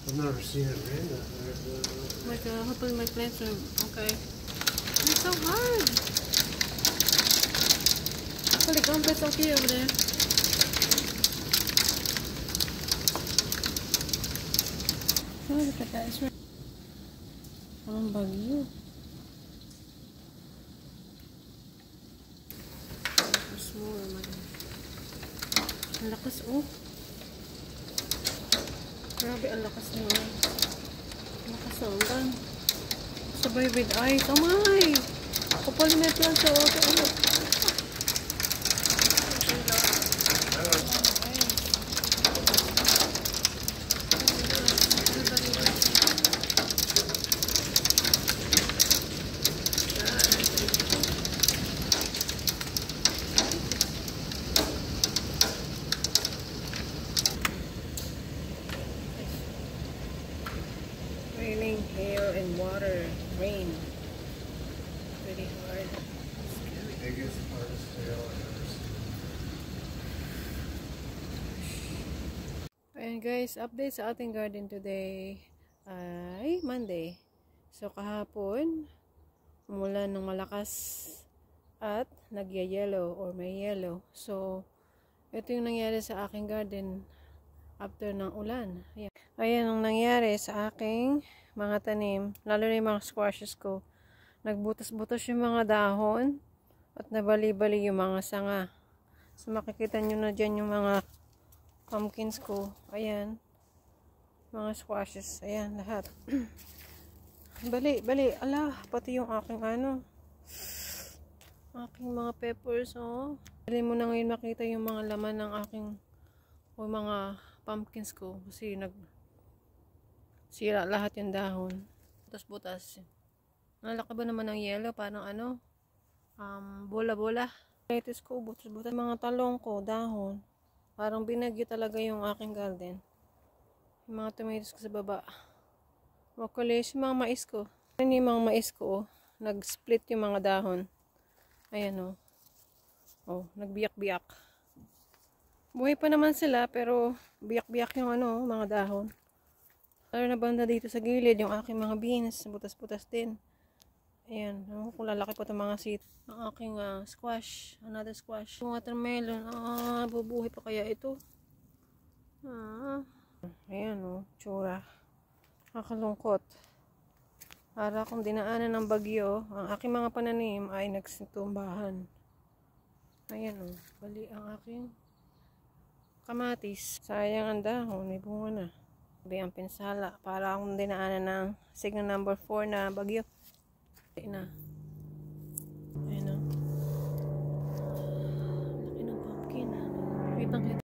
I've never seen it rain that Like, hopefully my plants are okay. It's so hard. Hopefully the complet's okay over there. Oh, look at that. It's right. Ang bagyo. There's more, man. Ang lakas, oh. Grabe, ang lakas na. Ang lakas na hanggang. Sabay with ice. Oh my! Kapal na plan sa auto. Ano? Raining, hail, and water. Rain. Pretty hard. the biggest, hardest hail I've ever seen. Ayan guys, update sa ating garden today ay Monday. So kahapon, umulan ng malakas at nagyayelo or may yellow. So, ito yung nangyari sa aking garden after ng ulan. Ayan ang nangyari sa aking mga tanim, lalo na yung mga squashes ko. Nagbutas-butas yung mga dahon at nabali-bali yung mga sanga. So makikita nyo na dyan yung mga pumpkins ko. Ayan. Mga squashes. Ayan, lahat. Bali. Ala, pati yung aking aking mga peppers, oh. Dali mo na ngayon makita yung mga laman ng aking mga pumpkins ko. Kasi sira lahat yung dahon. Butas-butas. Nalaki ba naman ng yellow? Parang bola-bola. Lettuce ko, butas-butas. Mga talong ko, dahon. Parang binagyo talaga yung aking garden. Yung mga tomatoes ko sa baba. Broccoli, yung mga mais ko. Ano yung mga mais ko, oh. Nag-split yung mga dahon. Ayan, oh. Oh, nagbiyak-biyak. Buhay pa naman sila, pero biyak-biyak yung mga dahon. Lalo na banda dito sa gilid, yung aking mga beans, butas-butas din. Ayan, kung lalaki pa itong mga seed. Ang aking squash, another squash. Watermelon, bubuhay pa kaya ito? Ayan, oh, tsura. Kakalungkot. Para kung dinaanan ng bagyo, ang aking mga pananim ay nagsitumbahan. Ayan, oh, bali ang aking kamatis. Sayang ang dahon, may bunga na. Sabi ang pinsala, para akong dinaanan ng signal number 4 na bagyo. Na. Ayan, oh. Laki ng pumpkin. Kitang-kita.